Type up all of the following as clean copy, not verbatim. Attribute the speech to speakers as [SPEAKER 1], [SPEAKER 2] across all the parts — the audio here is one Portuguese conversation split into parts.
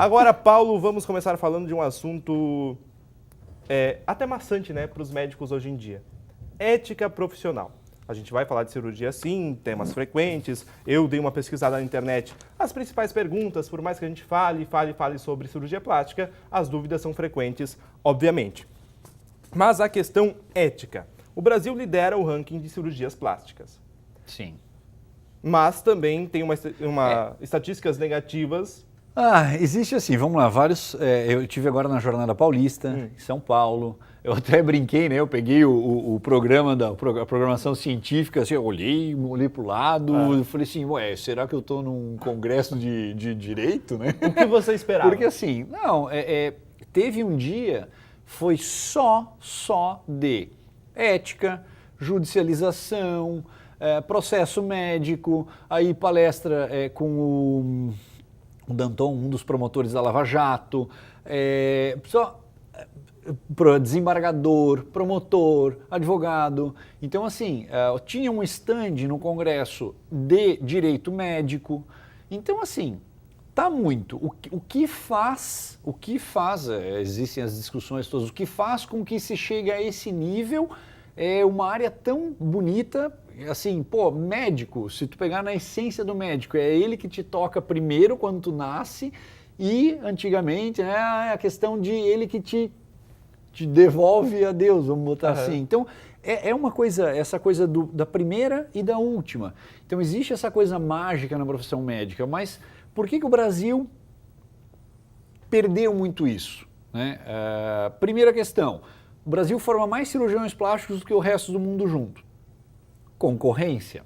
[SPEAKER 1] Agora, Paulo, vamos começar falando de um assunto até maçante, né, para os médicos hoje em dia. Ética profissional. A gente vai falar de cirurgia sim, temas frequentes. Eu dei uma pesquisada na internet. As principais perguntas, por mais que a gente fale sobre cirurgia plástica, as dúvidas são frequentes, obviamente. Mas a questão ética. O Brasil lidera o ranking de cirurgias plásticas.
[SPEAKER 2] Sim.
[SPEAKER 1] Mas também tem estatísticas negativas.
[SPEAKER 2] Existe assim, vamos lá, vários. Eu tive agora na Jornada Paulista, em São Paulo. Eu até brinquei, né? Eu peguei o programa a programação científica, assim, eu olhei para o lado, e falei assim, será que eu estou num congresso de direito, né?
[SPEAKER 1] O que você esperava?
[SPEAKER 2] Porque assim, teve um dia, foi só de ética, judicialização, processo médico, aí palestra com o Danton, um dos promotores da Lava Jato, desembargador, promotor, advogado. Então, assim, tinha um stand no Congresso de direito médico. Então, assim, tá muito. O que faz, existem as discussões todas, o que faz com que se chegue a esse nível é uma área tão bonita, assim, médico, se tu pegar na essência do médico, é ele que te toca primeiro quando tu nasce e, antigamente, né, a questão de ele que te devolve a Deus, vamos botar assim. Então, é uma coisa, essa coisa da primeira e da última. Então, existe essa coisa mágica na profissão médica, mas por que o Brasil perdeu muito isso? Né? Primeira questão, o Brasil forma mais cirurgiões plásticos do que o resto do mundo junto. Concorrência.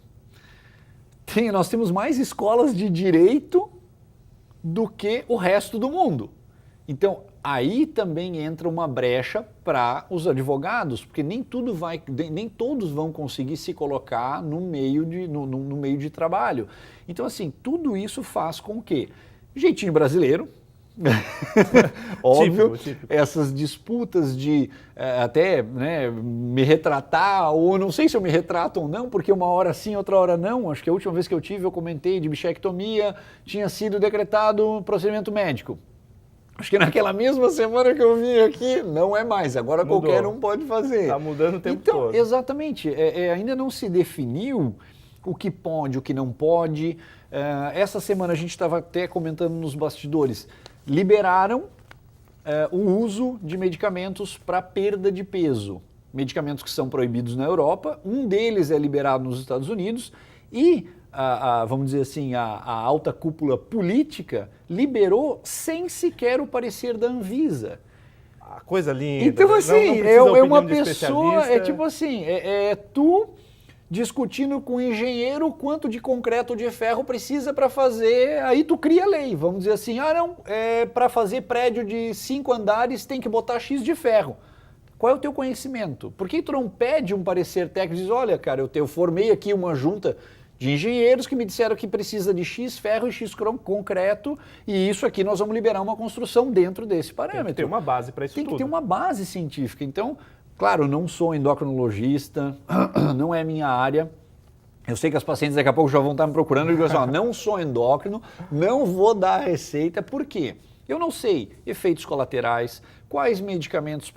[SPEAKER 2] Nós temos mais escolas de direito do que o resto do mundo. Então, aí também entra uma brecha para os advogados, porque nem todos vão conseguir se colocar no meio de trabalho. Então, assim, tudo isso faz com que, jeitinho brasileiro, óbvio, típico. Essas disputas de até me retratar, ou não sei se eu me retrato ou não, porque uma hora sim, outra hora não. Acho que a última vez que eu tive, eu comentei de bichectomia, tinha sido decretado procedimento médico. Acho que naquela mesma semana que eu vim aqui, não é mais, agora mudou. Qualquer um pode fazer.
[SPEAKER 1] Está mudando o tempo todo.
[SPEAKER 2] Então, exatamente, ainda não se definiu o que pode, o que não pode. Essa semana a gente estava até comentando nos bastidores, liberaram o uso de medicamentos para perda de peso. Medicamentos que são proibidos na Europa, um deles é liberado nos Estados Unidos e, vamos dizer assim, a alta cúpula política liberou sem sequer o parecer da Anvisa.
[SPEAKER 1] Coisa linda.
[SPEAKER 2] Então, assim,
[SPEAKER 1] não
[SPEAKER 2] é uma pessoa, é tipo assim, tu discutindo com o engenheiro quanto de concreto ou de ferro precisa para fazer, aí tu cria lei, vamos dizer assim, para fazer prédio de 5 andares tem que botar X de ferro. Qual é o teu conhecimento? Por que tu não pede um parecer técnico e diz, olha, cara, eu formei aqui uma junta de engenheiros que me disseram que precisa de X ferro e X concreto e isso aqui nós vamos liberar uma construção dentro desse parâmetro.
[SPEAKER 1] Tem que ter uma base para isso tudo.
[SPEAKER 2] Tem que ter uma base científica. Então, claro, não sou endocrinologista, não é minha área. Eu sei que as pacientes daqui a pouco já vão estar me procurando e dizem assim, não sou endócrino, não vou dar a receita. Por quê? Eu não sei efeitos colaterais, quais medicamentos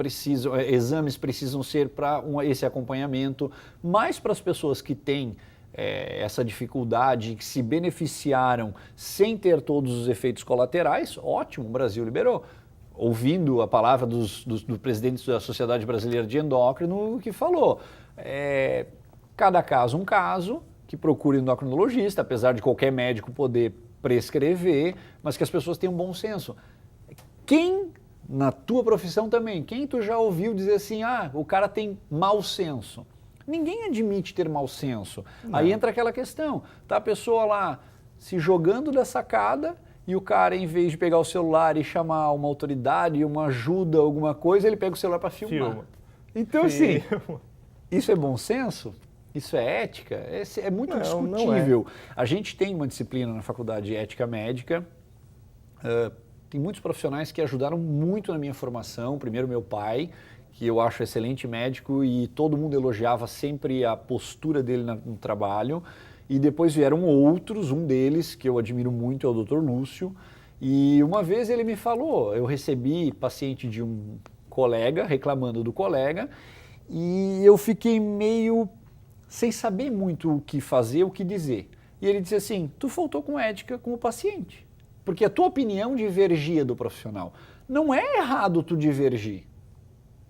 [SPEAKER 2] exames precisam ser para esse acompanhamento, mas para as pessoas que têm essa dificuldade, que se beneficiaram sem ter todos os efeitos colaterais, ótimo, o Brasil liberou. Ouvindo a palavra do presidente da Sociedade Brasileira de Endócrino, que falou, cada caso um caso, que procure endocrinologista, apesar de qualquer médico poder prescrever, mas que as pessoas tenham bom senso. Quem, na tua profissão também, quem tu já ouviu dizer assim, o cara tem mau senso? Ninguém admite ter mau senso. Não. Aí entra aquela questão, tá a pessoa lá se jogando da sacada e o cara, em vez de pegar o celular e chamar uma autoridade, uma ajuda, alguma coisa, ele pega o celular para filmar. Então, assim, isso é bom senso? Isso é ética? É muito discutível.
[SPEAKER 1] Não é.
[SPEAKER 2] A gente tem uma disciplina na faculdade de ética médica, tem muitos profissionais que ajudaram muito na minha formação. Primeiro, meu pai, que eu acho excelente médico e todo mundo elogiava sempre a postura dele no trabalho. E depois vieram outros, um deles que eu admiro muito é o Dr. Lúcio. E uma vez ele me falou, eu recebi paciente de um colega, reclamando do colega, e eu fiquei meio sem saber muito o que fazer, o que dizer. E ele disse assim, tu faltou com ética com o paciente, porque a tua opinião divergia do profissional. Não é errado tu divergir,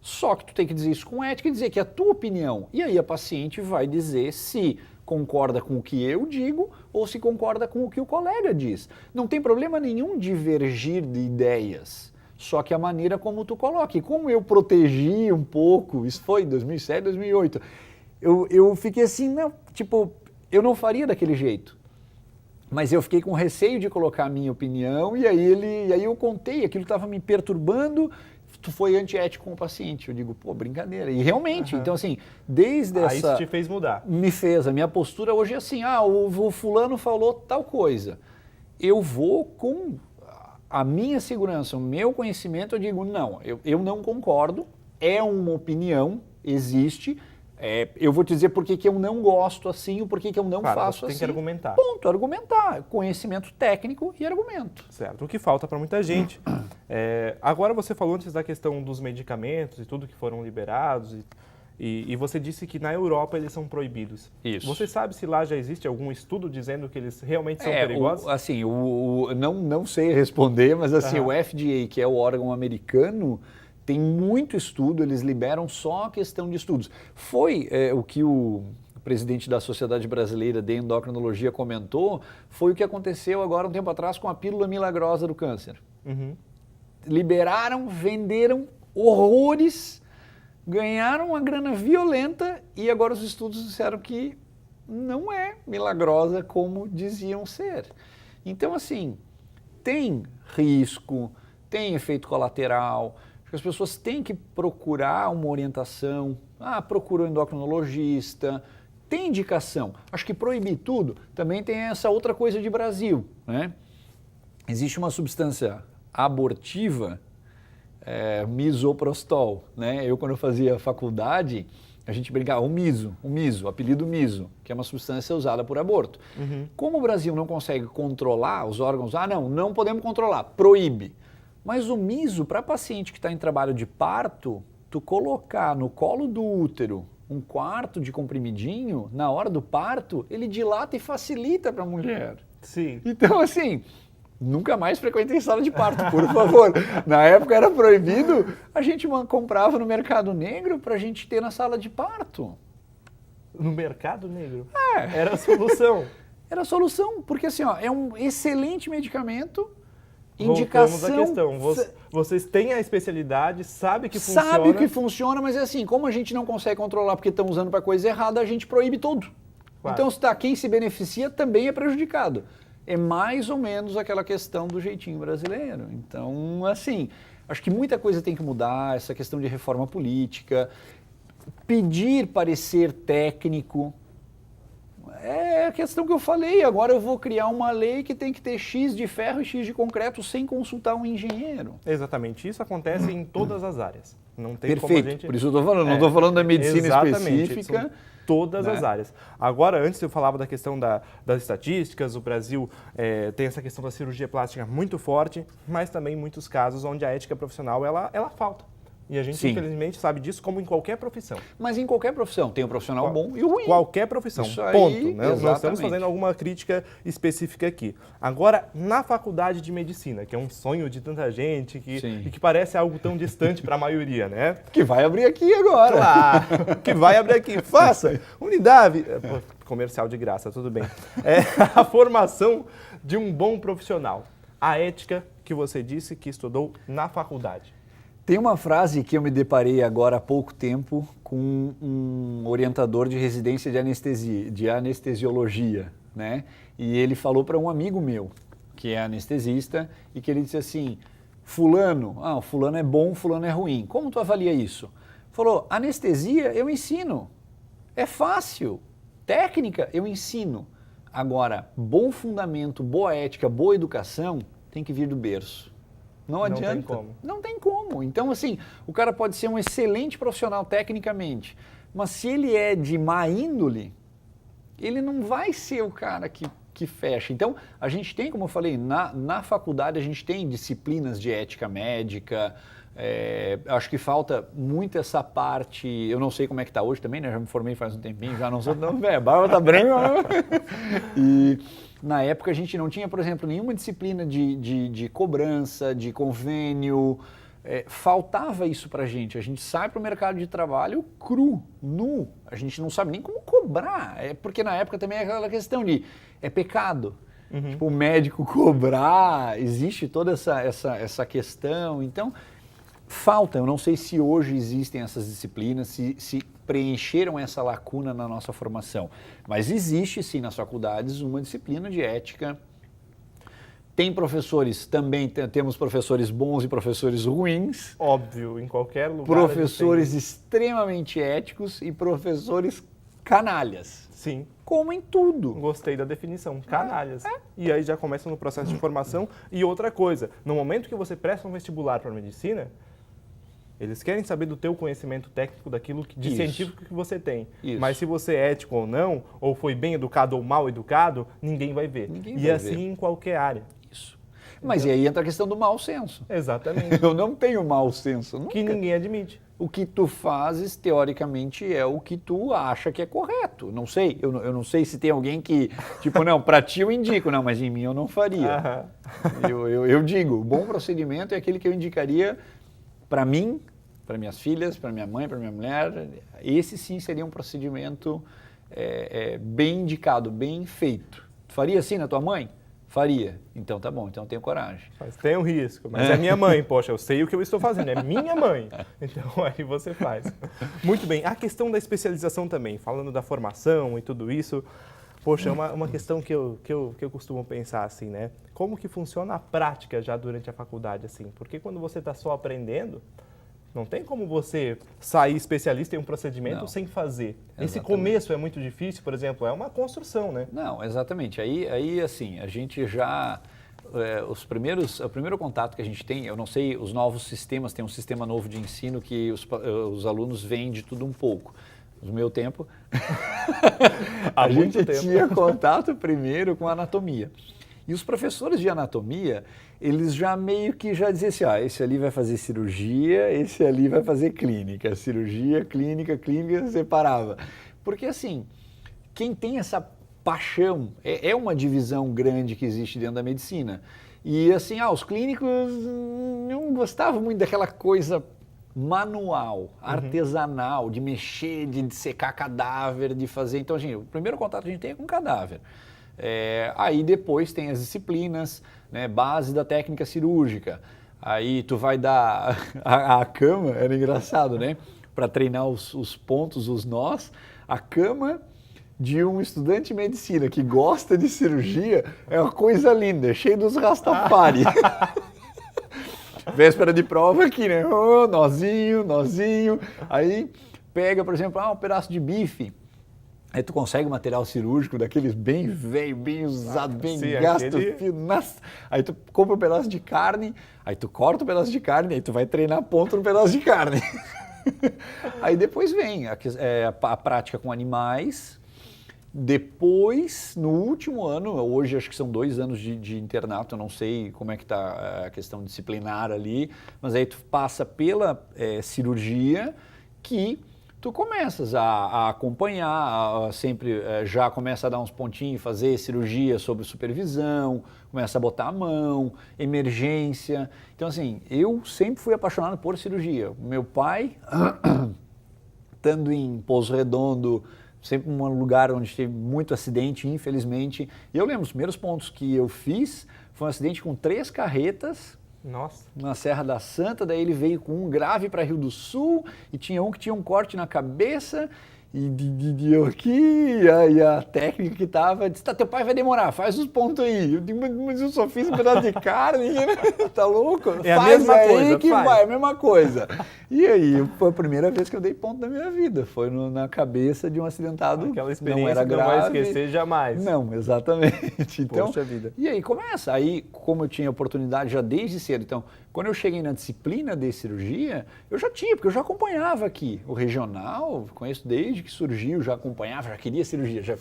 [SPEAKER 2] só que tu tem que dizer isso com ética e dizer que é a tua opinião. E aí a paciente vai dizer se concorda com o que eu digo ou se concorda com o que o colega diz. Não tem problema nenhum divergir de ideias, só que a maneira como tu coloca. E como eu protegi um pouco, isso foi em 2007, 2008, eu fiquei assim, não, tipo, eu não faria daquele jeito. Mas eu fiquei com receio de colocar a minha opinião e aí eu contei, aquilo estava me perturbando, tu foi antiético com o paciente. Eu digo, pô, brincadeira. E realmente, então assim, desde essa...
[SPEAKER 1] Aí isso te fez mudar.
[SPEAKER 2] Me fez. A minha postura hoje é assim, o fulano falou tal coisa. Eu vou com a minha segurança, o meu conhecimento, eu digo, não, eu não concordo, é uma opinião, existe... eu vou te dizer por que eu não gosto assim, ou por que eu não faço assim.
[SPEAKER 1] Tem que argumentar.
[SPEAKER 2] Ponto, argumentar. Conhecimento técnico e argumento.
[SPEAKER 1] Certo, o que falta para muita gente. Agora você falou antes da questão dos medicamentos e tudo que foram liberados e você disse que na Europa eles são proibidos.
[SPEAKER 2] Isso.
[SPEAKER 1] Você sabe se lá já existe algum estudo dizendo que eles realmente são perigosos?
[SPEAKER 2] Não sei responder, mas assim, o FDA, que é o órgão americano, tem muito estudo, eles liberam só a questão de estudos. Foi o que o presidente da Sociedade Brasileira de Endocrinologia comentou, foi o que aconteceu agora um tempo atrás com a pílula milagrosa do câncer.
[SPEAKER 1] Uhum.
[SPEAKER 2] Liberaram, venderam horrores, ganharam uma grana violenta e agora os estudos disseram que não é milagrosa como diziam ser. Então, assim, tem risco, tem efeito colateral. As pessoas têm que procurar uma orientação, procura um endocrinologista, tem indicação. Acho que proibir tudo também tem essa outra coisa de Brasil, né? Existe uma substância abortiva, misoprostol, né? Quando eu fazia faculdade, a gente brincava, o miso, apelido miso, que é uma substância usada por aborto.
[SPEAKER 1] Uhum.
[SPEAKER 2] Como o Brasil não consegue controlar os órgãos, não podemos controlar, proíbe. Mas o miso, para paciente que está em trabalho de parto, tu colocar no colo do útero um quarto de comprimidinho, na hora do parto, ele dilata e facilita para a mulher.
[SPEAKER 1] Sim.
[SPEAKER 2] Então, assim, nunca mais frequentem sala de parto, por favor. Na época era proibido, a gente comprava no mercado negro para a gente ter na sala de parto.
[SPEAKER 1] No mercado negro? Era a solução.
[SPEAKER 2] Era a solução, porque assim, é um excelente medicamento. Indicação.
[SPEAKER 1] Voltamos à questão. Vocês têm a especialidade, sabe que funciona.
[SPEAKER 2] Sabe que funciona, mas é assim, como a gente não consegue controlar porque estão usando para coisa errada, a gente proíbe tudo. Claro. Então, quem se beneficia também é prejudicado. É mais ou menos aquela questão do jeitinho brasileiro. Então, assim, acho que muita coisa tem que mudar, essa questão de reforma política, pedir parecer técnico. É a questão que eu falei, agora eu vou criar uma lei que tem que ter X de ferro e X de concreto sem consultar um engenheiro.
[SPEAKER 1] Exatamente, isso acontece em todas as áreas. Não tem
[SPEAKER 2] Perfeito,
[SPEAKER 1] como a gente...
[SPEAKER 2] por isso eu estou falando, não estou falando da medicina específica.
[SPEAKER 1] São todas as áreas. Agora, antes eu falava da questão das estatísticas, o Brasil tem essa questão da cirurgia plástica muito forte, mas também muitos casos onde a ética profissional ela falta. E a gente, infelizmente, sabe disso como em qualquer profissão.
[SPEAKER 2] Mas em qualquer profissão, tem o profissional bom e o ruim.
[SPEAKER 1] Qualquer profissão,
[SPEAKER 2] Isso aí,
[SPEAKER 1] ponto. Né?
[SPEAKER 2] Nós
[SPEAKER 1] estamos fazendo alguma crítica específica aqui. Agora, na faculdade de medicina, que é um sonho de tanta gente, e que parece algo tão distante para a maioria, né?
[SPEAKER 2] Que vai abrir aqui agora.
[SPEAKER 1] Claro, que vai abrir aqui. Faça! Unidade! Comercial de graça, tudo bem. A formação de um bom profissional. A ética que você disse que estudou na faculdade.
[SPEAKER 2] Tem uma frase que eu me deparei agora há pouco tempo com um orientador de residência de anestesiologia, né? E ele falou para um amigo meu, que é anestesista, e que ele disse assim, fulano é bom, fulano é ruim. Como tu avalia isso? Falou, anestesia eu ensino, é fácil, técnica eu ensino. Agora, bom fundamento, boa ética, boa educação, tem que vir do berço. Não adianta.
[SPEAKER 1] Tem como.
[SPEAKER 2] Não tem como. Então, assim, o cara pode ser um excelente profissional tecnicamente, mas se ele é de má índole, ele não vai ser o cara que que fecha. Então, a gente tem, como eu falei, na faculdade a gente tem disciplinas de ética médica, acho que falta muito essa parte, eu não sei como é que está hoje também, né? Já me formei faz um tempinho, já não sou não, velho, a barba tá branca. E na época a gente não tinha, por exemplo, nenhuma disciplina de cobrança, de convênio, faltava isso pra gente. A gente sai pro mercado de trabalho cru, nu, a gente não sabe nem como cobrar, porque na época também é aquela questão de, é pecado. Tipo, o médico cobrar, existe toda essa questão, então falta, eu não sei se hoje existem essas disciplinas, se preencheram essa lacuna na nossa formação, mas existe sim nas faculdades uma disciplina de ética. Tem professores, também temos professores bons e professores ruins.
[SPEAKER 1] Óbvio, em qualquer lugar.
[SPEAKER 2] Professores extremamente éticos e professores canalhas.
[SPEAKER 1] Sim.
[SPEAKER 2] Como em tudo.
[SPEAKER 1] Gostei da definição, canalhas. E aí já começa no processo de formação. E outra coisa, no momento que você presta um vestibular para medicina, eles querem saber do teu conhecimento técnico, daquilo de científico que você tem. Isso. Mas se você é ético ou não, ou foi bem educado ou mal educado, ninguém vai ver. E assim em qualquer área.
[SPEAKER 2] Isso. Mas e aí entra a questão do mau senso.
[SPEAKER 1] Exatamente.
[SPEAKER 2] Eu não tenho mau senso. Nunca.
[SPEAKER 1] Que ninguém admite.
[SPEAKER 2] O que tu fazes, teoricamente, é o que tu acha que é correto. Não sei, eu não sei se tem alguém que, tipo, não, pra ti eu indico, não, mas em mim eu não faria. Eu digo, o bom procedimento é aquele que eu indicaria para mim, para minhas filhas, para minha mãe, para minha mulher. Esse sim seria um procedimento bem indicado, bem feito. Tu faria assim na tua mãe? Faria. Então tá bom, então eu tenho coragem.
[SPEAKER 1] Mas tem um risco, mas é minha mãe, poxa, eu sei o que eu estou fazendo, é minha mãe. Então aí você faz. Muito bem, a questão da especialização também, falando da formação e tudo isso, poxa, é uma questão que eu costumo pensar assim, né? Como que funciona a prática já durante a faculdade, assim? Porque quando você está só aprendendo, não tem como você sair especialista em um procedimento sem fazer. Exatamente. Esse começo é muito difícil, por exemplo, é uma construção, né?
[SPEAKER 2] Não, exatamente. Aí assim, a gente já... o primeiro contato que a gente tem, eu não sei, os novos sistemas, tem um sistema novo de ensino que os alunos veem de tudo um pouco. No meu tempo, a gente tinha contato primeiro com a anatomia. E os professores de anatomia, eles já meio que já diziam assim, esse ali vai fazer cirurgia, esse ali vai fazer clínica. Cirurgia, clínica, separava. Porque assim, quem tem essa paixão, é uma divisão grande que existe dentro da medicina. E assim, os clínicos não gostavam muito daquela coisa manual, artesanal, de mexer, de secar cadáver, de fazer... Então, gente, o primeiro contato que a gente tem é com cadáver. Aí depois tem as disciplinas, né, base da técnica cirúrgica. Aí tu vai dar a cama, era engraçado, né? Para treinar os pontos, os nós, a cama de um estudante de medicina que gosta de cirurgia é uma coisa linda, cheio dos Rastafari. Véspera de prova aqui, né? Nozinho. Aí pega, por exemplo, um pedaço de bife. Aí tu consegue material cirúrgico daqueles bem velho, bem usado, bem gasto. Aí tu compra um pedaço de carne, aí tu corta um pedaço de carne, aí tu vai treinar ponto no pedaço de carne. Aí depois vem a prática com animais. Depois, no último ano, hoje acho que são 2 anos de internato, eu não sei como é que está a questão disciplinar ali, mas aí tu passa pela cirurgia que tu começas a acompanhar, sempre já começa a dar uns pontinhos, fazer cirurgia sob supervisão, começa a botar a mão, emergência. Então assim, eu sempre fui apaixonado por cirurgia. Meu pai, estando em Pouso Redondo, sempre um lugar onde teve muito acidente, infelizmente. E eu lembro, os primeiros pontos que eu fiz foi um acidente com 3 carretas.
[SPEAKER 1] Nossa.
[SPEAKER 2] Na Serra da Santa, daí ele veio com um grave para Rio do Sul e tinha um que tinha um corte na cabeça e eu aqui, e a técnica que tava, disse, teu pai vai demorar, faz os pontos aí. Eu digo, mas eu só fiz um pedaço de carne, tá louco?
[SPEAKER 1] É a mesma coisa,
[SPEAKER 2] que vai, a mesma coisa. E aí, foi a primeira vez que eu dei ponto na minha vida, foi na cabeça de um acidentado.
[SPEAKER 1] Aquela experiência
[SPEAKER 2] não era grave.
[SPEAKER 1] Não vai esquecer jamais.
[SPEAKER 2] Não, exatamente. Então,
[SPEAKER 1] poxa vida.
[SPEAKER 2] E aí começa, aí como eu tinha oportunidade já desde cedo, então, quando eu cheguei na disciplina de cirurgia, eu já tinha, porque eu já acompanhava aqui o regional, conheço desde que surgiu, já acompanhava, já queria cirurgia, já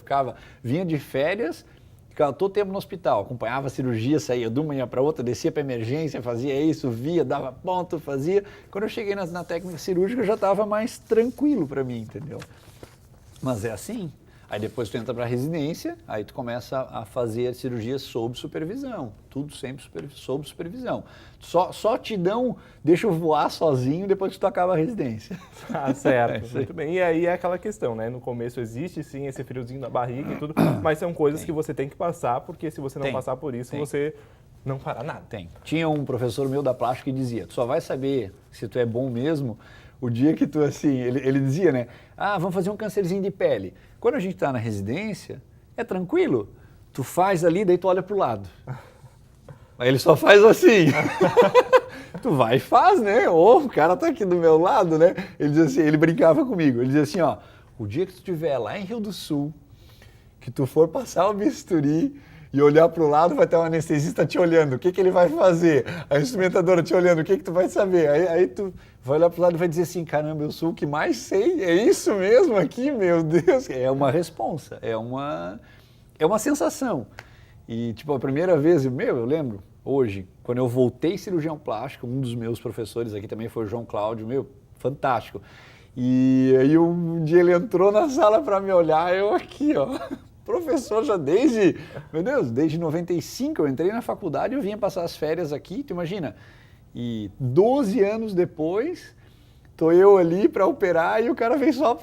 [SPEAKER 2] vinha de férias, ficava todo tempo no hospital, acompanhava a cirurgia, saía de uma manhã para outra, descia para emergência, fazia isso, via, dava ponto, fazia. Quando eu cheguei na técnica cirúrgica, já estava mais tranquilo para mim, entendeu? Mas é assim. Aí depois tu entra para a residência, aí tu começa a fazer cirurgias sob supervisão, tudo sempre sob supervisão. Só te deixa eu voar sozinho depois que tu acaba a residência.
[SPEAKER 1] Ah, certo, muito bem. E aí é aquela questão, né? No começo existe sim esse friozinho na barriga e tudo, mas são coisas que você tem que passar, porque se você não passar por isso, você não fará nada.
[SPEAKER 2] Tinha um professor meu da plástica que dizia, tu só vai saber se tu é bom mesmo o dia que tu, assim, ele dizia, né? Ah, vamos fazer um câncerzinho de pele. Quando a gente está na residência, é tranquilo. Tu faz ali, daí tu olha pro lado. Aí ele só faz assim. Tu vai e faz, né? O cara tá aqui do meu lado, né? Ele dizia assim, ele brincava comigo. Ele dizia assim, ó, o dia que tu estiver lá em Rio do Sul, que tu for passar o bisturi e olhar pro lado, vai ter um anestesista te olhando. O que ele vai fazer? A instrumentadora te olhando. O que tu vai saber? Aí tu vai olhar pro lado e vai dizer assim, caramba, eu sou o que mais sei. É isso mesmo aqui, meu Deus. É uma responsa, é uma sensação. E, tipo, a primeira vez, eu lembro, hoje, quando eu voltei cirurgião plástico, um dos meus professores aqui também foi o João Cláudio, fantástico. E aí um dia ele entrou na sala para me olhar, eu aqui, ó. Professor já desde 95 eu entrei na faculdade, eu vinha passar as férias aqui, tu imagina? E 12 anos depois, tô eu ali para operar e o cara veio só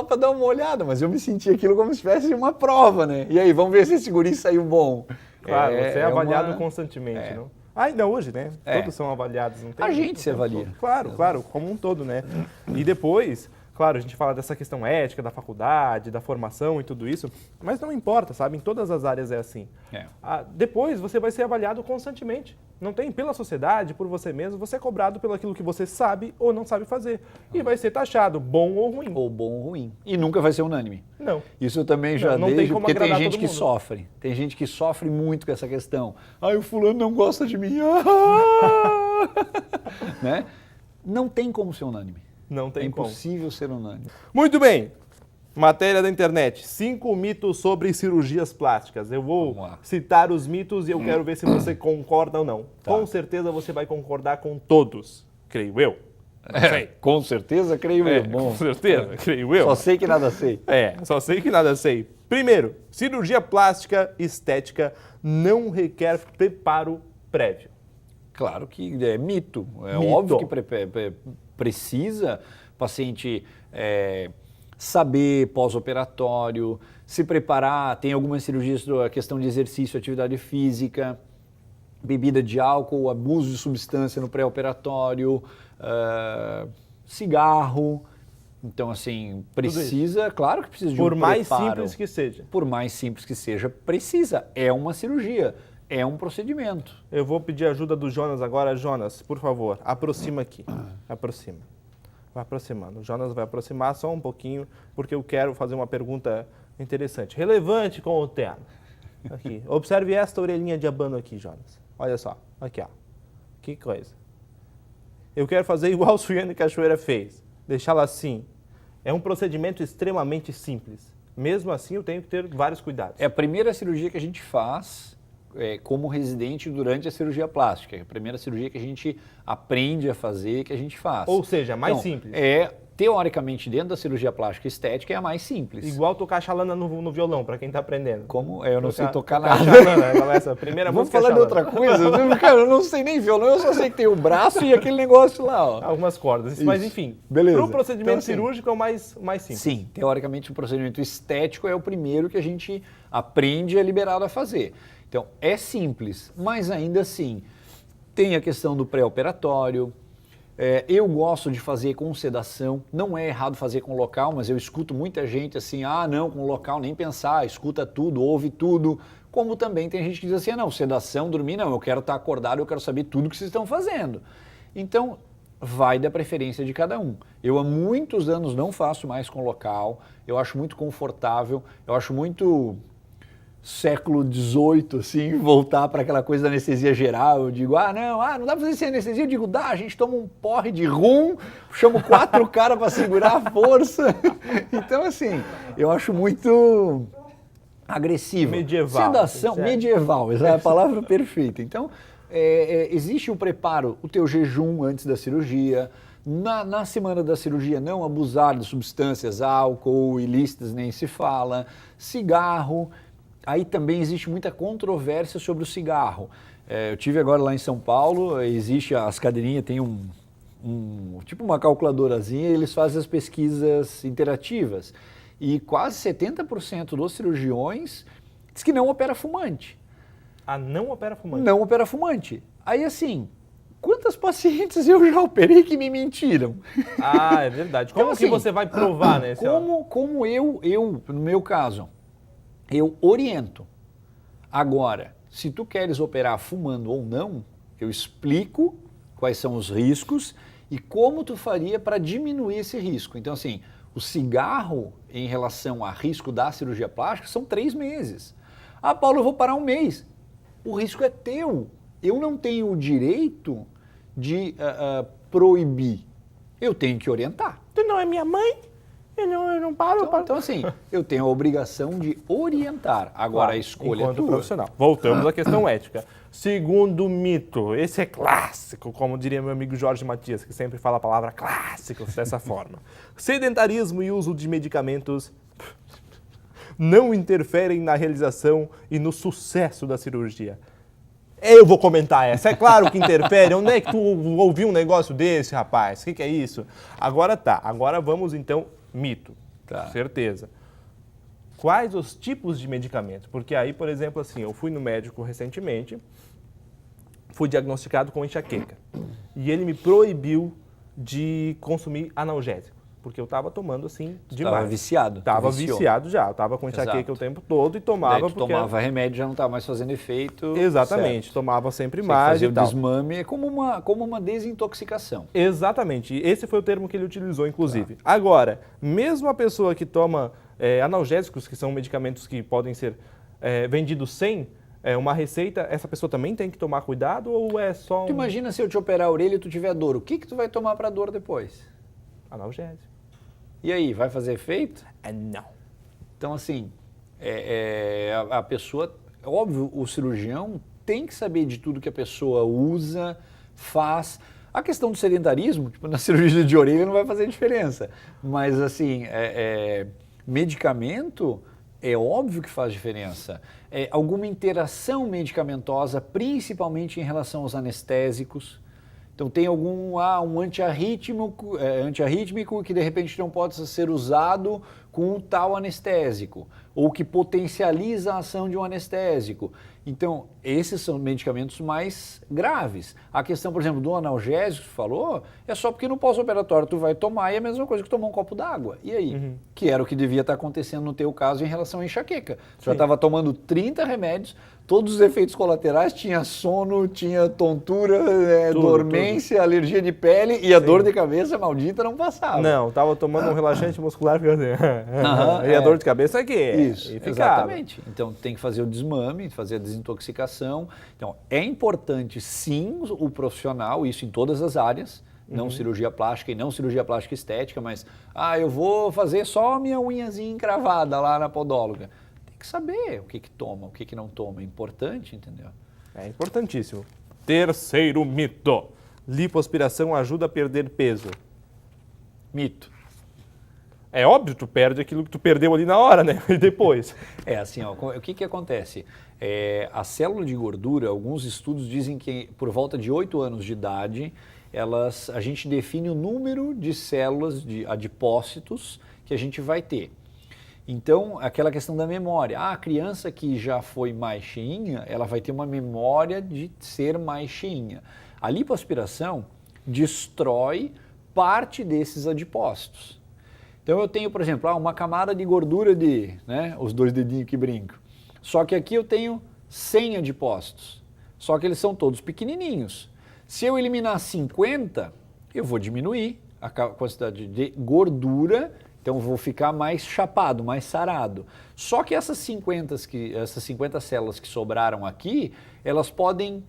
[SPEAKER 2] para dar uma olhada, mas eu me senti aquilo como se tivesse uma prova, né? E aí, vamos ver se esse guri saiu bom.
[SPEAKER 1] Claro, você é avaliado constantemente, não? Ainda hoje, né? Todos são avaliados, não tem?
[SPEAKER 2] A gente se avalia.
[SPEAKER 1] Claro, como um todo, né? E depois... Claro, a gente fala dessa questão ética, da faculdade, da formação e tudo isso, mas não importa, sabe? Em todas as áreas é assim. Depois você vai ser avaliado constantemente. Não tem pela sociedade, por você mesmo, você é cobrado pelo aquilo que você sabe ou não sabe fazer. E vai ser taxado bom ou ruim.
[SPEAKER 2] Ou bom ou ruim. E nunca vai ser unânime.
[SPEAKER 1] Não.
[SPEAKER 2] Isso eu também já deixo, porque tem gente que sofre. Tem gente que sofre muito com essa questão. O fulano não gosta de mim. Né? Não tem como ser unânime.
[SPEAKER 1] Não tem como.
[SPEAKER 2] É impossível ser unânime.
[SPEAKER 1] Muito bem. Matéria da internet. 5 mitos sobre cirurgias plásticas. Eu vou citar os mitos e eu quero ver se você concorda ou não. Tá. Com certeza você vai concordar com todos, creio eu. Não sei.
[SPEAKER 2] Com certeza, creio eu.
[SPEAKER 1] Bom, com certeza, creio eu.
[SPEAKER 2] Só sei que nada sei.
[SPEAKER 1] Só sei que nada sei. Primeiro, cirurgia plástica estética não requer preparo prévio.
[SPEAKER 2] Claro que é mito. Óbvio que precisa o paciente saber pós-operatório, se preparar. Tem algumas cirurgias, a questão de exercício, atividade física, bebida de álcool, abuso de substância no pré-operatório, cigarro. Então, assim, precisa, claro que precisa de um preparo.
[SPEAKER 1] Por mais simples que seja.
[SPEAKER 2] Por mais simples que seja, precisa. É uma cirurgia. É um procedimento.
[SPEAKER 1] Eu vou pedir ajuda do Jonas agora. Jonas, por favor, aproxima aqui. Aproxima. Vai aproximando. O Jonas vai aproximar só um pouquinho, porque eu quero fazer uma pergunta interessante, relevante com o tema. Aqui. Observe esta orelhinha de abano aqui, Jonas. Olha só. Aqui, ó. Que coisa. Eu quero fazer igual o Suiane Cachoeira fez. Deixá-la assim. É um procedimento extremamente simples. Mesmo assim, eu tenho que ter vários cuidados.
[SPEAKER 2] É a primeira cirurgia que a gente faz como residente durante a cirurgia plástica. É a primeira cirurgia que a gente aprende a fazer, que a gente faz.
[SPEAKER 1] Ou seja, mais simples.
[SPEAKER 2] Teoricamente, dentro da cirurgia plástica estética, é a mais simples.
[SPEAKER 1] Igual tocar xalana no violão, para quem está aprendendo.
[SPEAKER 2] Como? Eu não sei tocar nada.
[SPEAKER 1] Xalana, essa primeira
[SPEAKER 2] Vamos falar de outra coisa? Cara, eu não sei nem violão, eu só sei que tem o braço e aquele negócio lá. Ó.
[SPEAKER 1] Algumas cordas. Isso. Mas enfim,
[SPEAKER 2] beleza.
[SPEAKER 1] Para o procedimento cirúrgico é o mais simples.
[SPEAKER 2] Sim, teoricamente o procedimento estético é o primeiro que a gente aprende e é liberado a fazer. Então, é simples, mas ainda assim, tem a questão do pré-operatório. Eu gosto de fazer com sedação, não é errado fazer com local, mas eu escuto muita gente assim, não, com local nem pensar, escuta tudo, ouve tudo. Como também tem gente que diz assim, não, sedação, dormir não, eu quero estar acordado, eu quero saber tudo que vocês estão fazendo. Então, vai da preferência de cada um. Eu há muitos anos não faço mais com local, eu acho muito confortável, eu acho muito século XVIII, assim, voltar para aquela coisa da anestesia geral. Eu digo, não dá para fazer sem anestesia. Eu digo, dá, a gente toma um porre de rum, chamo 4 caras para segurar a força. Então, assim, eu acho muito agressiva.
[SPEAKER 1] Medieval.
[SPEAKER 2] Sedação,
[SPEAKER 1] Certo.
[SPEAKER 2] medieval, essa é a palavra perfeita. Então, existe o preparo, o teu jejum antes da cirurgia. Na semana da cirurgia, não abusar de substâncias, álcool, ilícitas, nem se fala. Cigarro. Aí também existe muita controvérsia sobre o cigarro. Eu tive agora lá em São Paulo, existe as cadeirinhas, tem tipo uma calculadorazinha, e eles fazem as pesquisas interativas. E quase 70% dos cirurgiões diz que não opera fumante.
[SPEAKER 1] Ah, não opera fumante?
[SPEAKER 2] Não opera fumante. Aí assim, quantas pacientes eu já operei que me mentiram?
[SPEAKER 1] Ah, é verdade. Como
[SPEAKER 2] Então,
[SPEAKER 1] que
[SPEAKER 2] assim,
[SPEAKER 1] você vai provar, né?
[SPEAKER 2] Como eu, no meu caso, eu oriento. Agora, se tu queres operar fumando ou não, eu explico quais são os riscos e como tu faria para diminuir esse risco. Então, assim, o cigarro em relação a risco da cirurgia plástica são 3 meses. Ah, Paulo, eu vou parar 1 mês. O risco é teu. Eu não tenho o direito de proibir. Eu tenho que orientar.
[SPEAKER 1] Tu não é minha mãe? Eu não paro.
[SPEAKER 2] Então, assim, eu tenho a obrigação de orientar. Agora,
[SPEAKER 1] Claro,
[SPEAKER 2] a escolha é
[SPEAKER 1] enquanto
[SPEAKER 2] tua.
[SPEAKER 1] profissional. Voltamos à questão ética. Segundo mito, esse é clássico, como diria meu amigo Jorge Matias, que sempre fala a palavra clássico dessa forma. Sedentarismo e uso de medicamentos não interferem na realização e no sucesso da cirurgia. Eu vou comentar essa. É claro que interfere. Onde é que tu ouviu um negócio desse, rapaz? O que é isso? Agora tá. Agora vamos então, mito.
[SPEAKER 2] Tá.
[SPEAKER 1] Certeza. Quais os tipos de medicamentos? Porque aí, por exemplo, assim, eu fui no médico recentemente, fui diagnosticado com enxaqueca. E ele me proibiu de consumir analgésico. Porque eu estava tomando assim demais.
[SPEAKER 2] Estava viciado.
[SPEAKER 1] Estava
[SPEAKER 2] Viciou.
[SPEAKER 1] viciado já. Estava com enxaqueca
[SPEAKER 2] Exato.
[SPEAKER 1] o tempo todo e tomava
[SPEAKER 2] Daí tu
[SPEAKER 1] porque...
[SPEAKER 2] tomava remédio, já não estava mais fazendo efeito.
[SPEAKER 1] Exatamente.
[SPEAKER 2] Certo.
[SPEAKER 1] Tomava sempre
[SPEAKER 2] Você
[SPEAKER 1] mais
[SPEAKER 2] fazer
[SPEAKER 1] e
[SPEAKER 2] o
[SPEAKER 1] tal.
[SPEAKER 2] desmame é como uma desintoxicação.
[SPEAKER 1] Exatamente. Esse foi o termo que ele utilizou, inclusive. Agora, mesmo a pessoa que toma analgésicos, que são medicamentos que podem ser vendidos sem uma receita, essa pessoa também tem que tomar cuidado ou é só
[SPEAKER 2] Tu imagina se eu te operar a orelha e tu tiver dor, o que tu vai tomar para dor depois?
[SPEAKER 1] analgésico?
[SPEAKER 2] E aí, vai fazer efeito?
[SPEAKER 1] Não.
[SPEAKER 2] Então, assim, a pessoa... Óbvio, o cirurgião tem que saber de tudo que a pessoa usa, faz. A questão do sedentarismo, tipo, na cirurgia de orelha não vai fazer diferença. Mas, assim, medicamento é óbvio que faz diferença. Alguma interação medicamentosa, principalmente em relação aos anestésicos. Então tem um antiarrítmico que de repente não pode ser usado com um tal anestésico, ou que potencializa a ação de um anestésico. Então, esses são medicamentos mais graves. A questão, por exemplo, do analgésico que tu falou, é só porque no pós-operatório tu vai tomar e é a mesma coisa que tomar um copo d'água. E aí?
[SPEAKER 1] Uhum.
[SPEAKER 2] Que era o que devia estar acontecendo no teu caso em relação à enxaqueca. Tu já
[SPEAKER 1] Sim.
[SPEAKER 2] estava tomando 30 remédios, todos os efeitos colaterais, tinha sono, tinha tontura, dormência, alergia de pele e a dor de cabeça maldita não passava.
[SPEAKER 1] Não, tava tomando um relaxante muscular ficando assim. E a dor de cabeça aqui.
[SPEAKER 2] Isso,
[SPEAKER 1] e ficava.
[SPEAKER 2] exatamente. Então tem que fazer o desmame, fazer a desintoxicação. Então é importante sim o profissional, isso em todas as áreas, não cirurgia plástica e não cirurgia plástica estética, mas eu vou fazer só a minha unhazinha encravada lá na podóloga. Tem que saber o que toma, o que não toma. É importante, entendeu?
[SPEAKER 1] É importantíssimo. Terceiro mito. Lipoaspiração ajuda a perder peso.
[SPEAKER 2] Mito.
[SPEAKER 1] É óbvio, tu perde aquilo que tu perdeu ali na hora, né? E depois.
[SPEAKER 2] Assim, o que acontece? A célula de gordura, alguns estudos dizem que por volta de 8 anos de idade, a gente define o número de células, de adipócitos que a gente vai ter. Então, aquela questão da memória. A criança que já foi mais cheinha, ela vai ter uma memória de ser mais cheinha. A lipoaspiração destrói parte desses adipócitos. Então, eu tenho, por exemplo, uma camada de gordura os 2 dedinhos que brinco. Só que aqui eu tenho 100 adipócitos. Só que eles são todos pequenininhos. Se eu eliminar 50, eu vou diminuir a quantidade de gordura, então eu vou ficar mais chapado, mais sarado. Só que essas 50 células que sobraram aqui, elas podem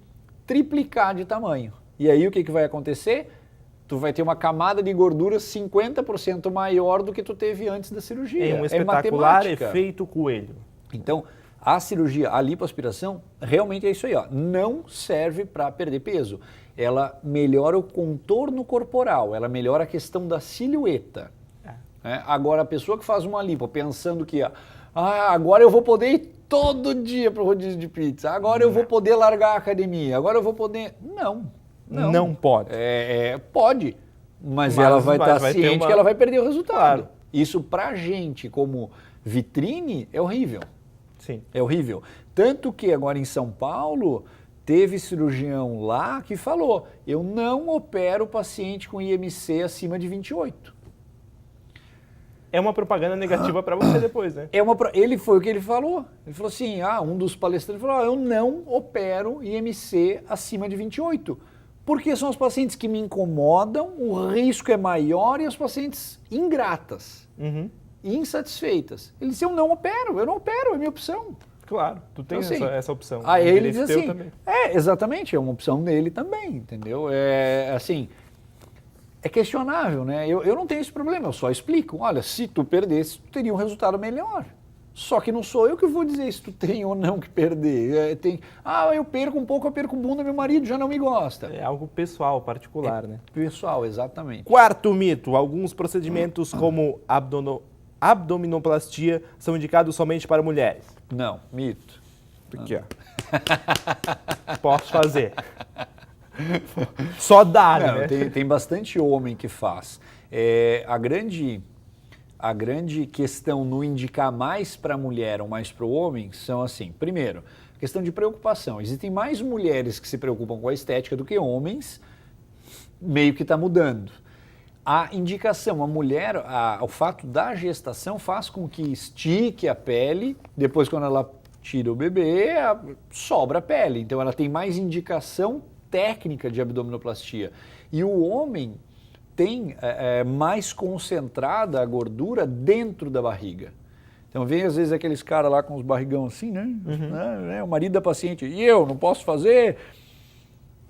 [SPEAKER 2] triplicar de tamanho. E aí o que vai acontecer? Tu vai ter uma camada de gordura 50% maior do que tu teve antes da cirurgia.
[SPEAKER 1] Em um espetacular
[SPEAKER 2] matemática.
[SPEAKER 1] efeito coelho.
[SPEAKER 2] Então, a cirurgia, a lipoaspiração, realmente é isso aí, ó, não serve para perder peso. Ela melhora o contorno corporal, ela melhora a questão da silhueta. Agora, a pessoa que faz uma lipo pensando que agora eu vou poder ir todo dia para o rodízio de pizza, agora eu vou poder largar a academia, agora eu vou poder... Não
[SPEAKER 1] pode.
[SPEAKER 2] Pode, mas ela vai estar ciente que ela vai perder o resultado.
[SPEAKER 1] Claro.
[SPEAKER 2] Isso pra gente, como vitrine, é horrível.
[SPEAKER 1] Sim.
[SPEAKER 2] É horrível. Tanto que agora em São Paulo, teve cirurgião lá que falou, eu não opero paciente com IMC acima de 28.
[SPEAKER 1] É uma propaganda negativa para você depois, né?
[SPEAKER 2] Ele foi o que ele falou. Ele falou assim, um dos palestrantes falou, eu não opero IMC acima de 28. Porque são os pacientes que me incomodam, o risco é maior e as pacientes ingratas, insatisfeitas. Ele disse, eu não opero, é minha opção.
[SPEAKER 1] Claro, tu tem
[SPEAKER 2] então, assim,
[SPEAKER 1] essa opção.
[SPEAKER 2] Aí ele diz assim,
[SPEAKER 1] também.
[SPEAKER 2] Exatamente, é uma opção dele também, entendeu? É questionável, né? Eu não tenho esse problema, eu só explico. Olha, se tu perdesse, tu teria um resultado melhor. Só que não sou eu que vou dizer se tu tem ou não que perder. Eu perco um pouco, eu perco bunda, meu marido já não me gosta.
[SPEAKER 1] É algo pessoal, particular, né?
[SPEAKER 2] Pessoal, exatamente.
[SPEAKER 1] Quarto mito, alguns procedimentos como abdominoplastia são indicados somente para mulheres.
[SPEAKER 2] Não, mito.
[SPEAKER 1] Aqui, ó. Posso fazer. Só dá, né?
[SPEAKER 2] Tem bastante homem que faz. A grande questão no indicar mais para a mulher ou mais para o homem são assim, primeiro, questão de preocupação. Existem mais mulheres que se preocupam com a estética do que homens, meio que está mudando. A indicação, a mulher, o fato da gestação faz com que estique a pele, depois quando ela tira o bebê, sobra a pele. Então ela tem mais indicação técnica de abdominoplastia. E o homem tem mais concentrada a gordura dentro da barriga. Então vem às vezes aqueles caras lá com os barrigão assim, né? O marido da paciente, e eu não posso fazer?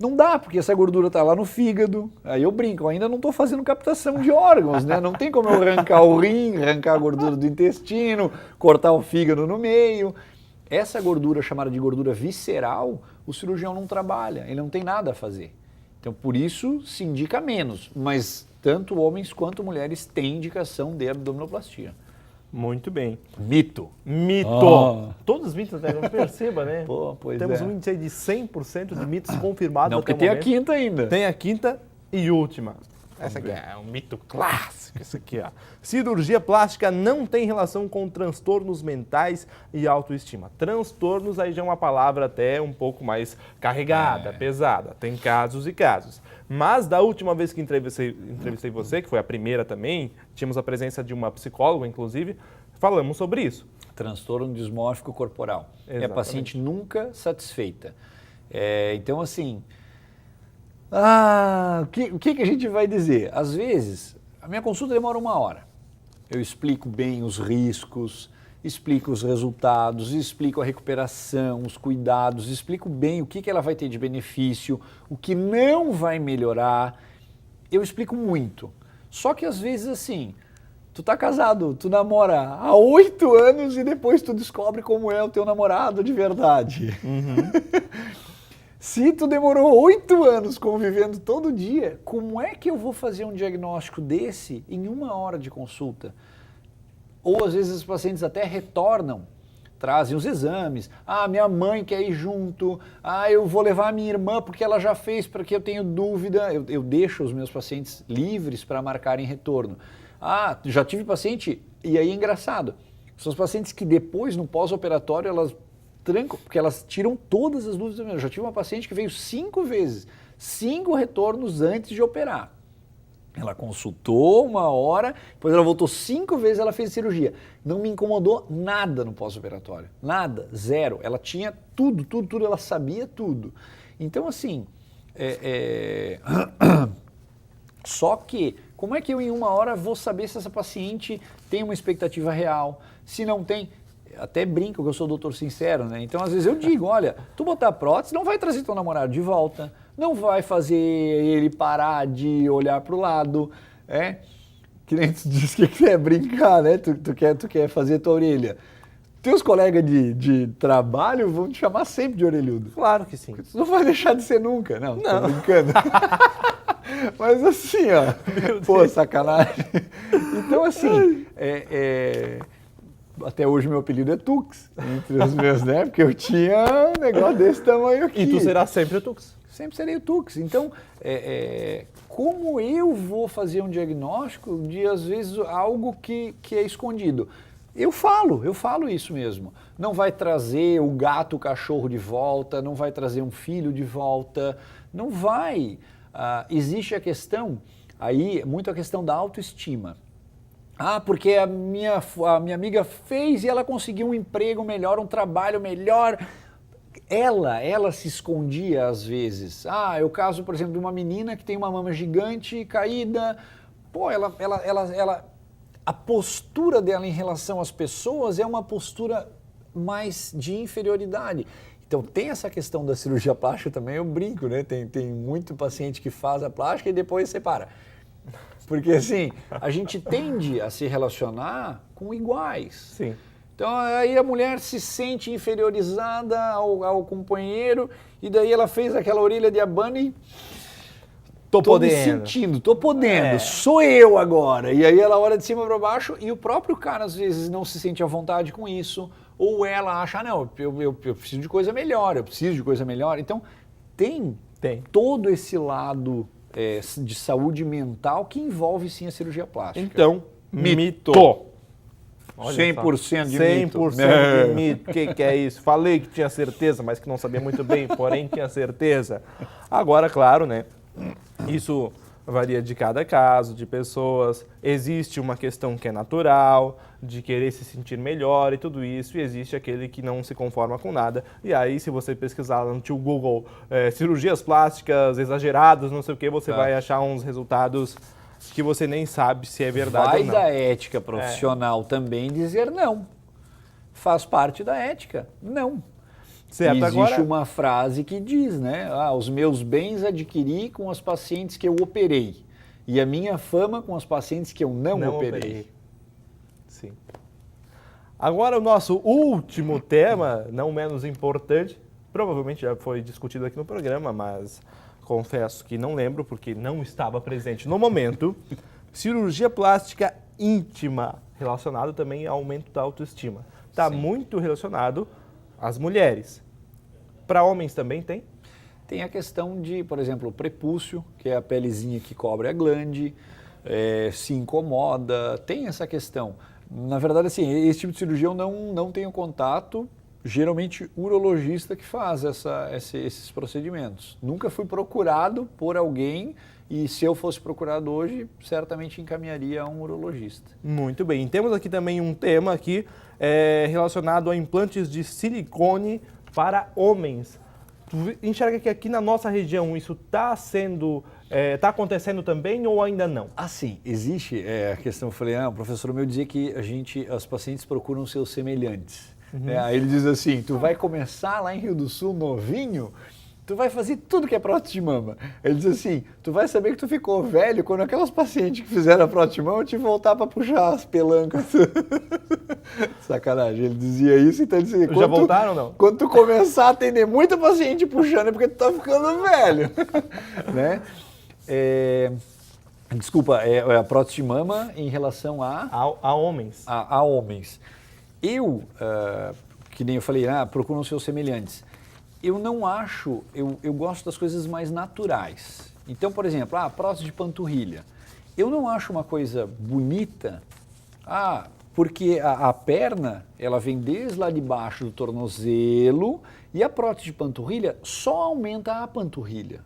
[SPEAKER 2] Não dá, porque essa gordura está lá no fígado. Aí eu brinco, eu ainda não estou fazendo captação de órgãos, né? Não tem como eu arrancar o rim, arrancar a gordura do intestino, cortar o fígado no meio. Essa gordura chamada de gordura visceral, o cirurgião não trabalha, ele não tem nada a fazer. Então, por isso, se indica menos, mas tanto homens quanto mulheres têm indicação de abdominoplastia.
[SPEAKER 1] Muito bem.
[SPEAKER 2] Mito.
[SPEAKER 1] Todos os mitos, né? Não perceba, né? Temos um índice aí de 100% de mitos confirmados
[SPEAKER 2] não,
[SPEAKER 1] até o
[SPEAKER 2] porque
[SPEAKER 1] momento.
[SPEAKER 2] tem a quinta ainda.
[SPEAKER 1] Tem a quinta e última. Essa aqui é um mito clássico, isso aqui, ó. Cirurgia plástica não tem relação com transtornos mentais e autoestima. Transtornos aí já é uma palavra até um pouco mais carregada, pesada. Tem casos e casos. Mas da última vez que entrevistei você, que foi a primeira também, tínhamos a presença de uma psicóloga, inclusive, falamos sobre isso.
[SPEAKER 2] Transtorno dismórfico corporal.
[SPEAKER 1] Exatamente.
[SPEAKER 2] É a paciente nunca satisfeita. Então, assim... o que a gente vai dizer? Às vezes, a minha consulta demora 1 hora. Eu explico bem os riscos, explico os resultados, explico a recuperação, os cuidados, explico bem o que ela vai ter de benefício, o que não vai melhorar. Eu explico muito. Só que às vezes assim, tu tá casado, tu namora há 8 anos e depois tu descobre como é o teu namorado de verdade. Se tu demorou 8 anos convivendo todo dia, como é que eu vou fazer um diagnóstico desse em 1 hora de consulta? Ou às vezes os pacientes até retornam, trazem os exames. Minha mãe quer ir junto. Eu vou levar a minha irmã porque ela já fez, porque eu tenho dúvida. Eu deixo os meus pacientes livres para marcarem retorno. Já tive paciente, e aí é engraçado, são os pacientes que depois, no pós-operatório, elas trancam, porque elas tiram todas as dúvidas. Eu já tive uma paciente que veio 5 vezes, 5 retornos antes de operar. Ela consultou 1 hora, depois ela voltou 5 vezes, ela fez cirurgia. Não me incomodou nada no pós-operatório, nada, zero. Ela tinha tudo, ela sabia tudo. Então assim, só que, como é que eu em 1 hora vou saber se essa paciente tem uma expectativa real? Se não tem, até brinco que eu sou doutor sincero, né? Então às vezes eu digo, olha, tu botar a prótese não vai trazer teu namorado de volta, não vai fazer ele parar de olhar para o lado, que nem tu disse que quer brincar, né? Tu quer fazer tua orelha. teus colegas de trabalho vão te chamar sempre de orelhudo.
[SPEAKER 1] Claro que sim.
[SPEAKER 2] Isso não vai deixar de ser nunca. Não. Tô brincando. Mas assim, ó, pô, sacanagem. Então, assim, até hoje meu apelido é Tux, entre os meus, né? Porque eu tinha um negócio desse tamanho aqui.
[SPEAKER 1] E tu será sempre o Tux.
[SPEAKER 2] Sempre serei o Tux. Então, como eu vou fazer um diagnóstico de, às vezes, algo que é escondido? Eu falo isso mesmo. Não vai trazer o gato, o cachorro de volta, não vai trazer um filho de volta, não vai. Existe a questão, aí, muito a questão da autoestima. Porque a minha amiga fez e ela conseguiu um emprego melhor, um trabalho melhor. Ela se escondia às vezes. É o caso, por exemplo, de uma menina que tem uma mama gigante, caída. Pô, a postura dela em relação às pessoas é uma postura mais de inferioridade. Então tem essa questão da cirurgia plástica também, eu brinco, né? Tem muito paciente que faz a plástica e depois separa. Porque assim, a gente tende a se relacionar com iguais.
[SPEAKER 1] Sim.
[SPEAKER 2] Então aí a mulher se sente inferiorizada ao companheiro e daí ela fez aquela orelha de abano e... Tô me sentindo, tô podendo, sou eu agora. E aí ela olha de cima para baixo e o próprio cara às vezes não se sente à vontade com isso. Ou ela acha, não, eu preciso de coisa melhor, Então tem todo esse lado de saúde mental que envolve sim a cirurgia plástica.
[SPEAKER 1] Então, mito.
[SPEAKER 2] 100% de
[SPEAKER 1] 100% de mito. O que é isso? Falei que tinha certeza, mas que não sabia muito bem, porém tinha certeza. Agora, claro, né? Isso varia de cada caso, de pessoas. Existe uma questão que é natural, de querer se sentir melhor e tudo isso, e existe aquele que não se conforma com nada. E aí, se você pesquisar no tio Google cirurgias plásticas exageradas, não sei o que, você vai achar uns resultados que você nem sabe se é verdade ou não.
[SPEAKER 2] Vai da ética profissional também dizer não. Faz parte da ética. Não.
[SPEAKER 1] Certo,
[SPEAKER 2] existe uma frase que diz, né? Os meus bens adquiri com as pacientes que eu operei e a minha fama com as pacientes que eu não operei.
[SPEAKER 1] Sim. Agora o nosso último tema, não menos importante, provavelmente já foi discutido aqui no programa, mas confesso que não lembro porque não estava presente no momento. Cirurgia plástica íntima, relacionado também ao aumento da autoestima. Está muito relacionado às mulheres. Para homens também tem?
[SPEAKER 2] Tem a questão de, por exemplo, o prepúcio, que é a pelezinha que cobre a glande, se incomoda, tem essa questão. Na verdade, assim, esse tipo de cirurgia eu não tenho contato, geralmente urologista que faz esses procedimentos. Nunca fui procurado por alguém e se eu fosse procurado hoje, certamente encaminharia a um urologista.
[SPEAKER 1] Muito bem. Temos aqui também um tema aqui relacionado a implantes de silicone para homens. Tu enxerga que aqui na nossa região isso está acontecendo também ou ainda não?
[SPEAKER 2] Sim, existe a questão. Eu falei, o professor meu dizia que as pacientes procuram seus semelhantes. Aí ele diz assim, tu vai começar lá em Rio do Sul novinho, tu vai fazer tudo que é prótese de mama. Ele diz assim, tu vai saber que tu ficou velho quando aquelas pacientes que fizeram a prótese de mama te voltar para puxar as pelancas. Sacanagem, ele dizia isso, então ele dizia...
[SPEAKER 1] Já voltaram ou não?
[SPEAKER 2] Quando tu começar a atender muita paciente puxando é porque tu tá ficando velho. Né? Desculpa, é a prótese de mama em relação
[SPEAKER 1] a homens.
[SPEAKER 2] A homens. Que nem eu falei, procuram seus semelhantes. Eu não acho, eu gosto das coisas mais naturais. Então, por exemplo, prótese de panturrilha. Eu não acho uma coisa bonita, porque a perna, ela vem desde lá de baixo do tornozelo e a prótese de panturrilha só aumenta a panturrilha.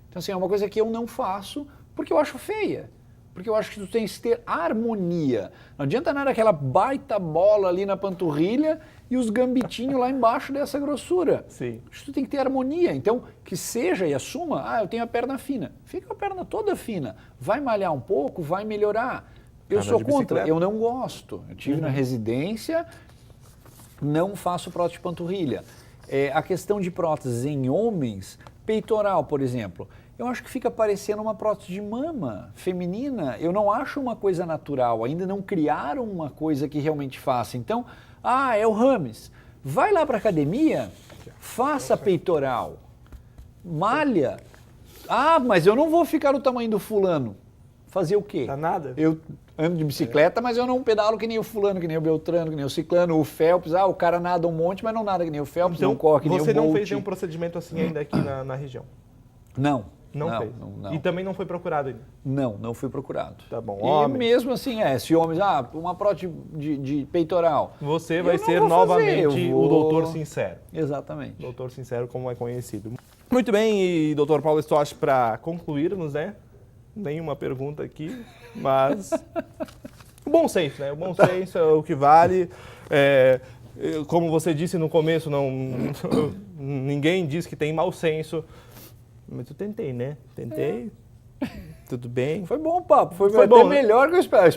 [SPEAKER 2] Então, assim, é uma coisa que eu não faço porque eu acho feia. Porque eu acho que tu tens que ter harmonia. Não adianta nada aquela baita bola ali na panturrilha e os gambitinhos lá embaixo dessa grossura.
[SPEAKER 1] Sim.
[SPEAKER 2] Tu tem que ter harmonia. Então, que seja e assuma, eu tenho a perna fina. Fica a perna toda fina. Vai malhar um pouco, vai melhorar. Eu sou contra, eu não gosto. Eu tive na residência, não faço prótese de panturrilha. A questão de próteses em homens, peitoral, por exemplo, eu acho que fica parecendo uma prótese de mama feminina. Eu não acho uma coisa natural, ainda não criaram uma coisa que realmente faça. Então, Ah, é o Rames. Vai lá para academia, faça peitoral, malha. Ah, mas eu não vou ficar no tamanho do fulano. Fazer o quê?
[SPEAKER 1] Tá nada?
[SPEAKER 2] Eu ando de bicicleta, mas eu não pedalo que nem o fulano, que nem o Beltrano, que nem o Ciclano, o Phelps. Ah, o cara nada um monte, mas não nada que nem o Phelps,
[SPEAKER 1] Então,
[SPEAKER 2] não corre que nem o
[SPEAKER 1] você não
[SPEAKER 2] Bolt.
[SPEAKER 1] fez nenhum procedimento assim ainda aqui na região?
[SPEAKER 2] Não.
[SPEAKER 1] Não fez?
[SPEAKER 2] Não.
[SPEAKER 1] E também não foi procurado ainda?
[SPEAKER 2] Não fui procurado.
[SPEAKER 1] Tá bom,
[SPEAKER 2] E
[SPEAKER 1] homem.
[SPEAKER 2] mesmo assim, se homens, uma prótese de peitoral.
[SPEAKER 1] Você
[SPEAKER 2] Eu
[SPEAKER 1] vai
[SPEAKER 2] não
[SPEAKER 1] ser
[SPEAKER 2] vou fazer,
[SPEAKER 1] novamente
[SPEAKER 2] eu
[SPEAKER 1] o
[SPEAKER 2] vou-
[SPEAKER 1] doutor sincero.
[SPEAKER 2] Exatamente.
[SPEAKER 1] Doutor sincero, como é conhecido. Muito bem, e doutor Paulo Stosch, para concluirmos, né? Nenhuma pergunta aqui, mas o bom senso, né? O bom senso é o que vale. Como você disse no começo, ninguém diz que tem mau senso, mas eu tentei, né? Tentei, tudo bem.
[SPEAKER 2] Foi bom o papo, foi
[SPEAKER 1] Foi
[SPEAKER 2] até
[SPEAKER 1] bom, né?
[SPEAKER 2] melhor que eu esperava.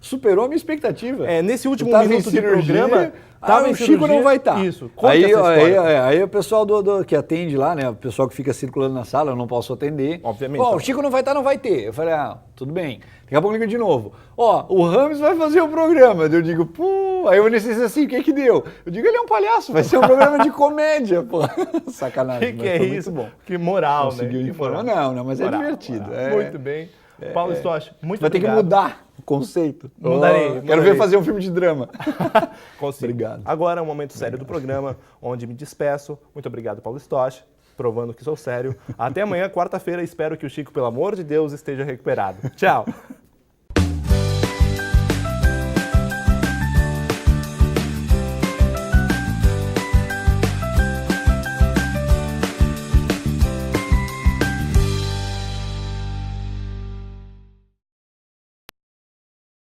[SPEAKER 2] Superou a minha expectativa.
[SPEAKER 1] Nesse último
[SPEAKER 2] Eu tava em
[SPEAKER 1] minuto de
[SPEAKER 2] cirurgia,
[SPEAKER 1] programa, tava em
[SPEAKER 2] o Chico
[SPEAKER 1] cirurgia.
[SPEAKER 2] não vai estar.
[SPEAKER 1] Isso, conta essa história.
[SPEAKER 2] Aí o pessoal que atende lá, né? O pessoal que fica circulando na sala, eu não posso atender.
[SPEAKER 1] Obviamente.
[SPEAKER 2] Ó, o Chico não vai estar, não vai ter. Eu falei, tudo bem. Daqui a pouco liga de novo. Ó, o Rames vai fazer o programa. Eu digo, aí o Ulisses assim, o que que deu? Eu digo, ele é um palhaço, vai ser um programa de comédia, pô. Sacanagem.
[SPEAKER 1] Que
[SPEAKER 2] mas
[SPEAKER 1] é
[SPEAKER 2] foi
[SPEAKER 1] isso?
[SPEAKER 2] Muito bom.
[SPEAKER 1] Que moral,
[SPEAKER 2] Conseguiu
[SPEAKER 1] né? Que
[SPEAKER 2] informar.
[SPEAKER 1] moral.
[SPEAKER 2] Não, mas
[SPEAKER 1] Moral,
[SPEAKER 2] é divertido.
[SPEAKER 1] moral. Muito bem. Paulo Stosch, muito
[SPEAKER 2] Vai ter que
[SPEAKER 1] obrigado.
[SPEAKER 2] mudar o conceito.
[SPEAKER 1] Mudarei.
[SPEAKER 2] Quero ver fazer um filme de drama.
[SPEAKER 1] Consigo.
[SPEAKER 2] Obrigado.
[SPEAKER 1] Agora é um momento sério do programa, onde me despeço. Muito obrigado, Paulo Stosch, provando que sou sério. Até amanhã, quarta-feira. Espero que o Chico, pelo amor de Deus, esteja recuperado. Tchau.